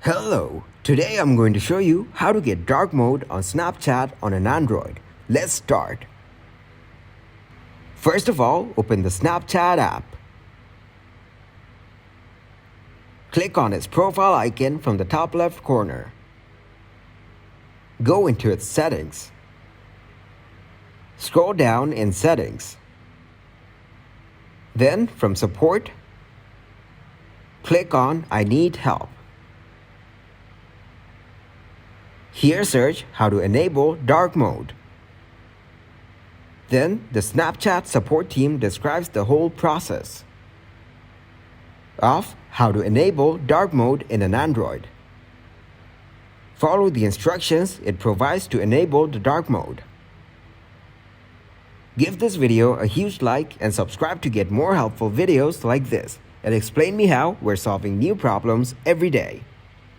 Hello, today I'm going to show you how to get dark mode on Snapchat on an Android. Let's start. First of all, open the Snapchat app. Click on its profile icon from the top left corner. Go into its settings. Scroll down in settings. Then from support, click on I need help. Here search how to enable dark mode. Then the Snapchat support team describes the whole process of how to enable dark mode in an Android. Follow the instructions it provides to enable the dark mode. Give this video a huge like and subscribe to get more helpful videos like this and explain me how we're solving new problems every day.